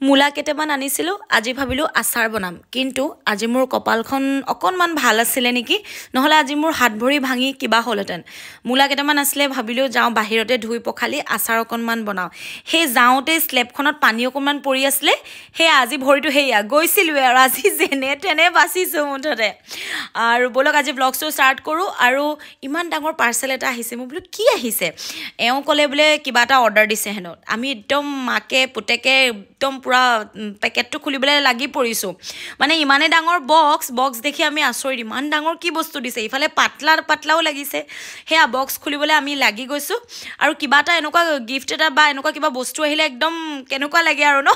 মূলা কেইটামান আনিছিলোঁ আজি ভাবিলোঁ আচাৰ বনাম কিন্তু আজি মোৰ কপালখন অকণমান ভাল আছিলে নেকি নহলে আজি মোৰ হাত ভৰি ভাঙি কিবা হ'লহেঁতেন মূলা কেইটামান আছিলে ভাবিলোঁ যাওঁ বাহিৰতে ধুই পখালি আচাৰ অকণমান বনাওঁ সেই যাওঁতে স্লেবখনত পানী অকণমান পৰি আছিলে সেই আজি ভৰিটো হেয়া গৈছিলোৱে আৰু আজি যেনে তেনে বাচিছোঁ মুঠতে আৰু বলক আজি ব্লগটো ষ্টাৰ্ট কৰোঁ আৰু ইমান ডাঙৰ পাৰ্চেল এটা আহিছে মই বোলো কি আহিছে এওঁ ক'লে বোলে কিবা এটা অৰ্ডাৰ দিছে হেনো আমি একদম মাকে পুতেকে একদম পুৰা পেকেটটো খুলিবলৈ লাগি পৰিছোঁ মানে ইমানে ডাঙৰ বক্স দেখি আমি আচৰিত ইমান ডাঙৰ কি বস্তু দিছে ইফালে পাতলাও লাগিছে হেয়া বক্স খুলিবলৈ আমি লাগি গৈছোঁ আৰু কিবা এটা এনেকুৱা গিফ্ট এটা বা এনেকুৱা কিবা বস্তু আহিলে একদম কেনেকুৱা লাগে আৰু ন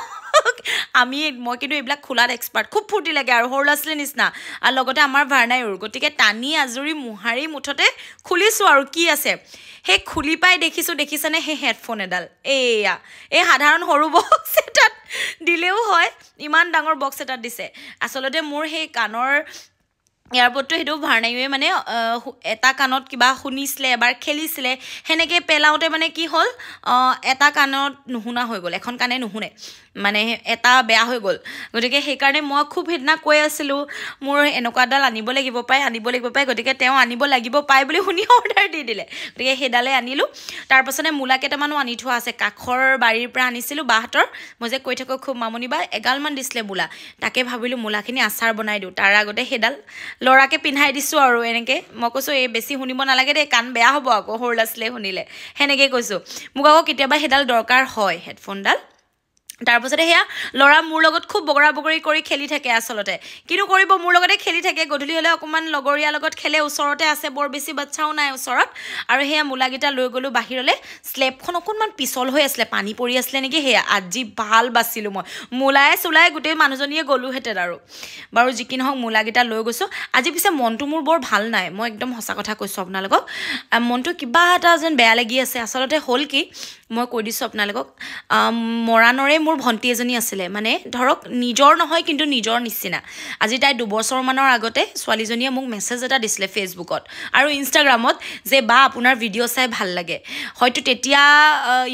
মই কিন্তু এইবিলাক খোলাত এক্সপাৰ্ট খুব ফূৰ্তি লাগে আৰু সৰু ল'ৰা ছোৱালীৰ নিচিনা আৰু লগতে আমাৰ ভাৰনাইৰ গতিকে টানি আজৰি মোহাৰি মুঠতে খুলিছোঁ আৰু কি আছে সেই খুলি পাই দেখিছানে সেই হেডফোন এডাল এয়া এই সাধাৰণ সৰু বক্স এটাত দিলেও হয় ইমান ডাঙৰ বক্স এটাত দিছে আচলতে মোৰ সেই কাণৰ এয়াৰপডটো সেইটো ভাৰনাইয়ে মানে এটা কাণত কিবা শুনিছিলে এবাৰ খেলিছিলে সেনেকৈ পেলাওঁতে মানে কি হ'ল এটা কাণত নুশুনা হৈ গ'ল এখন কাণে নুশুনে মানে এটা বেয়া হৈ গ'ল গতিকে সেইকাৰণে মই খুব সেইদিনা কৈ আছিলোঁ মোৰ এনেকুৱা এডাল আনিব লাগিব পাই গতিকে তেওঁ আনিব লাগিব পাই বুলি শুনি অৰ্ডাৰ দি দিলে গতিকে সেইডালে আনিলোঁ তাৰপাছতে মূলা কেইটামানো আনি থোৱা আছে কাষৰ বাৰীৰ পৰা আনিছিলোঁ বাহঁতৰ মই যে কৈ থাকোঁ খুব মামনি বা এগালমান দিছিলে মূলা তাকে ভাবিলোঁ মূলাখিনি আচাৰ বনাই দিওঁ তাৰ আগতে সেইডাল ল'ৰাকে পিন্ধাই দিছোঁ আৰু এনেকৈ মই কৈছোঁ এই বেছি শুনিব নালাগে দেই কাণ বেয়া হ'ব আকৌ সৰু ল'ৰা ছোৱালীয়ে শুনিলে সেনেকৈ কৈছোঁ মোক আকৌ কেতিয়াবা সেইডাল দৰকাৰ হয় হেডফোনডাল তাৰপাছতে সেয়া ল'ৰা মোৰ লগত খুব বগৰা বগৰী কৰি খেলি থাকে আচলতে কিন্তু কৰিব মোৰ লগতে খেলি থাকে গধূলি হ'লে অকণমান লগৰীয়াৰ লগত খেলে ওচৰতে আছে বৰ বেছি বাচ্চাও নাই ওচৰত আৰু সেয়া মূলাকেইটা লৈ গ'লোঁ বাহিৰলৈ স্লেবখন অকণমান পিছল হৈ আছিলে পানী পৰি আছিলে নেকি সেয়া আজি ভাল বাচিলোঁ মই মূলাই চোলাই গোটেই মানুহজনীয়ে গ'লোহেঁতেন আৰু বাৰু যি কি নহওক মূলাকেইটা লৈ গৈছোঁ আজি পিছে মনটো মোৰ বৰ ভাল নাই মই একদম সঁচা কথা কৈছোঁ আপোনালোকক মনটো কিবা এটা যেন বেয়া লাগি আছে আচলতে হ'ল কি মই কৈ দিছোঁ আপোনালোকক মৰাণৰে মোৰ ভণ্টি এজনী আছিলে মানে ধৰক নিজৰ নহয় কিন্তু নিজৰ নিচিনা আজি তাই 2 বছৰমানৰ আগতে ছোৱালীজনীয়ে মোক মেছেজ এটা দিছিলে ফেচবুকত আৰু ইনষ্টাগ্ৰামত যে বা আপোনাৰ ভিডিঅ' চাই ভাল লাগে হয়তো তেতিয়া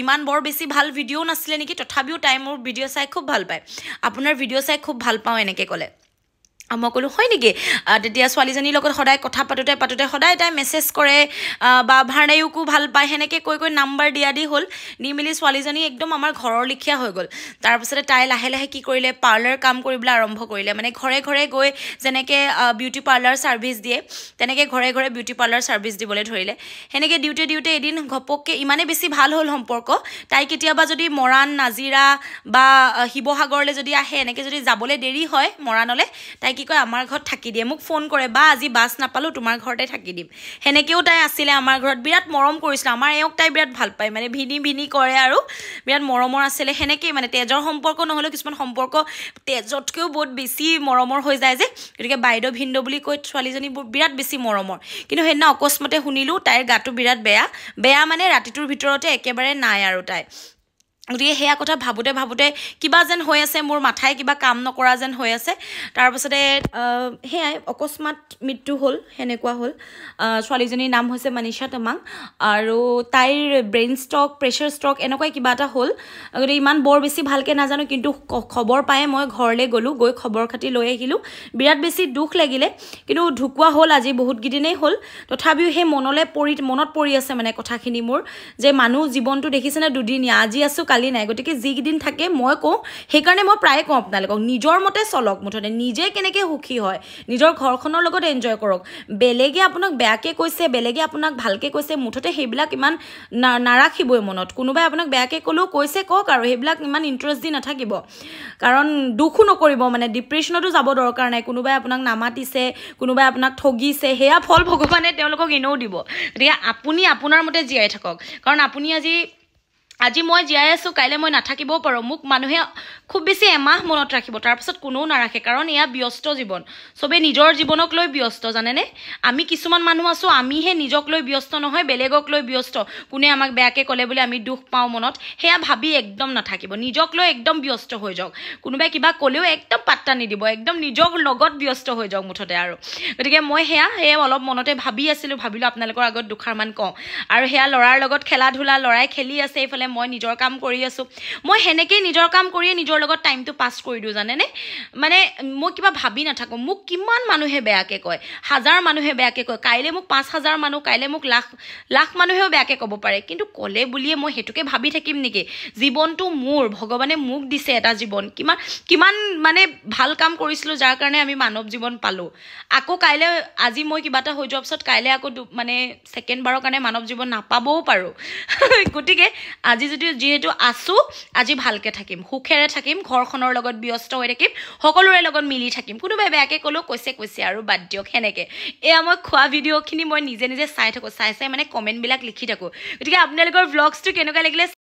ইমান বৰ বেছি ভাল ভিডিঅ' নাছিলে নেকি তথাপিও তাই মোৰ ভিডিঅ' চাই খুব ভাল পায় আপোনাৰ ভিডিঅ' চাই খুব ভাল পাওঁ এনেকৈ ক'লে মই ক'লোঁ হয় নেকি তেতিয়া ছোৱালীজনীৰ লগত সদায় কথা পাতোতে সদায় তাই মেছেজ কৰে বা ভাৰনাইকো ভাল পায় সেনেকৈ কৈ নাম্বাৰ দি হ'ল দি মেলি ছোৱালীজনী একদম আমাৰ ঘৰৰ লিখীয়া হৈ গ'ল তাৰপিছতে তাই লাহে লাহে কি কৰিলে পাৰ্লাৰ কাম কৰিবলৈ আৰম্ভ কৰিলে মানে ঘৰে ঘৰে গৈ যেনেকৈ বিউটি পাৰ্লাৰ ছাৰ্ভিচ দিয়ে তেনেকৈ ঘৰে ঘৰে বিউটি পাৰ্লাৰ ছাৰ্ভিচ দিবলৈ ধৰিলে সেনেকৈ দিওঁতে এদিন ঘপককৈ ইমানেই বেছি ভাল হ'ল সম্পৰ্ক তাই কেতিয়াবা যদি মৰাণ নাজিৰা বা শিৱসাগৰলৈ যদি আহে এনেকৈ যদি যাবলৈ দেৰি হয় মৰাণলৈ তাই কি কয় আমাৰ ঘৰত থাকি দিয়ে মোক ফোন কৰে বা আজি বাছ নাপালোঁ তোমাৰ ঘৰতে থাকি দিম সেনেকৈও তাই আছিলে আমাৰ ঘৰত বিৰাট মৰম কৰিছিলে আমাৰ এওঁক তাই বিৰাট ভাল পায় মানে ভিনি কৰে আৰু বিৰাট মৰমৰ আছিলে সেনেকৈয়ে মানে তেজৰ সম্পৰ্ক নহ'লেও কিছুমান সম্পৰ্ক তেজতকৈও বহুত বেছি মৰমৰ হৈ যায় যে গতিকে বাইদেউ ভিনদেউ বুলি কৈ ছোৱালীজনী বিৰাট বেছি মৰমৰ কিন্তু সেইদিনা অকস্মাতে শুনিলোঁ তাইৰ গাটো বিৰাট বেয়া মানে ৰাতিটোৰ ভিতৰতে একেবাৰে নাই আৰু তাই গতিকে সেয়া কথা ভাবোঁতে কিবা যেন হৈ আছে মোৰ মাথাই কিবা কাম নকৰা যেন হৈ আছে তাৰপাছতে সেয়াই অকস্মাত মৃত্যু হ'ল সেনেকুৱা হ'ল ছোৱালীজনীৰ নাম হৈছে মনীষা তামাং আৰু তাইৰ ব্ৰেইন ষ্ট্ৰক প্ৰেছাৰ ষ্ট্ৰক এনেকুৱাই কিবা এটা হ'ল গতিকে ইমান বৰ বেছি ভালকৈ নাজানো কিন্তু খবৰ পায়ে মই ঘৰলৈ গ'লোঁ গৈ খবৰ খাতি লৈ আহিলোঁ বিৰাট বেছি দুখ লাগিলে কিন্তু ঢুকুৱা হ'ল আজি বহুত কেইদিনেই হ'ল তথাপিও সেই মনত পৰি আছে মানে কথাখিনি মোৰ যে মানুহ জীৱনটো দেখিছেনে দুদিনীয়া আজি আছোঁ কালি নাই গতিকে যিকেইদিন থাকে মই কওঁ সেইকাৰণে মই প্ৰায়ে কওঁ আপোনালোকক নিজৰ মতে চলক মুঠতে নিজে কেনেকৈ সুখী হয় নিজৰ ঘৰখনৰ লগত এনজয় কৰক বেলেগে আপোনাক বেয়াকৈ কৈছে বেলেগে আপোনাক ভালকৈ কৈছে মুঠতে সেইবিলাক ইমান নাৰাখিবই মনত কোনোবাই আপোনাক বেয়াকৈ ক'লেও কৈছে কওক আৰু সেইবিলাক ইমান ইণ্টাৰেষ্ট দি নাথাকিব কাৰণ দুখো নকৰিব মানে ডিপ্ৰেশ্যনতো যাব দৰকাৰ নাই কোনোবাই আপোনাক নামাতিছে কোনোবাই আপোনাক ঠগিছে সেয়া ফল ভগৱানে তেওঁলোকক এনেও দিব গতিকে আপুনি আপোনাৰ মতে জীয়াই থাকক কাৰণ আপুনি আজি মই জীয়াই আছোঁ কাইলৈ মই নাথাকিবও পাৰোঁ মোক মানুহে খুব বেছি এমাহ মনত ৰাখিব তাৰপিছত কোনেও নাৰাখে কাৰণ এয়া ব্যস্ত জীৱন চবেই নিজৰ জীৱনক লৈ ব্যস্ত জানেনে আমি কিছুমান মানুহ আছোঁ আমিহে নিজক লৈ ব্যস্ত নহয় বেলেগক লৈ ব্যস্ত কোনে আমাক বেয়াকৈ ক'লে বুলি আমি দুখ পাওঁ মনত সেয়া ভাবি একদম নাথাকিব নিজক লৈ একদম ব্যস্ত হৈ যাওক কোনোবাই কিবা ক'লেও একদম পাত্তা নিদিব একদম নিজৰ লগত ব্যস্ত হৈ যাওক মুঠতে আৰু গতিকে মই সেয়া অলপ মনতে ভাবিলোঁ আপোনালোকৰ আগত দুষাৰমান কওঁ আৰু সেয়া ল'ৰাৰ লগত খেলা ধূলা ল'ৰাই খেলি আছে এইফালে মই নিজৰ কাম কৰি আছোঁ মই সেনেকেই নিজৰ কাম কৰিয়ে নিজৰ লগত টাইমটো পাছ কৰি দিওঁ জানেনে মানে মই কিবা ভাবি নাথাকোঁ মোক কিমান মানুহে বেয়াকৈ কয় হাজাৰ মানুহে বেয়াকৈ কয় কাইলৈ মোক 5,000 মানুহ কাইলৈ মোক লাখ মানুহেও বেয়াকৈ ক'ব পাৰে কিন্তু ক'লে বুলিয়ে মই সেইটোকে ভাবি থাকিম নেকি জীৱনটো মোৰ ভগৱানে মোক দিছে এটা জীৱন কিমান মানে ভাল কাম কৰিছিলোঁ যাৰ কাৰণে আমি মানৱ জীৱন পালোঁ আকৌ কাইলৈ আজি মই কিবা এটা হৈ যোৱাৰ পিছত কাইলৈ আকৌ মানে ছেকেণ্ড বাৰৰ কাৰণে মানৱ জীৱন নাপাবও পাৰোঁ গতিকে আজি যিহেতু আছোঁ আজি ভালকৈ থাকিম সুখেৰে থাকিম ঘৰখনৰ লগত ব্যস্ত হৈ থাকিম সকলোৰে লগত মিলি থাকিম কোনোবাই বেয়াকৈ ক'লেও কৈছে আৰু বাদ দিয়ক সেনেকৈ এয়া মই খোৱা ভিডিঅ'খিনি মই নিজে চাই থাকোঁ চাই মানে কমেণ্টবিলাক লিখি থাকোঁ গতিকে আপোনালোকৰ ভ্লগছটো কেনেকুৱা লাগিলে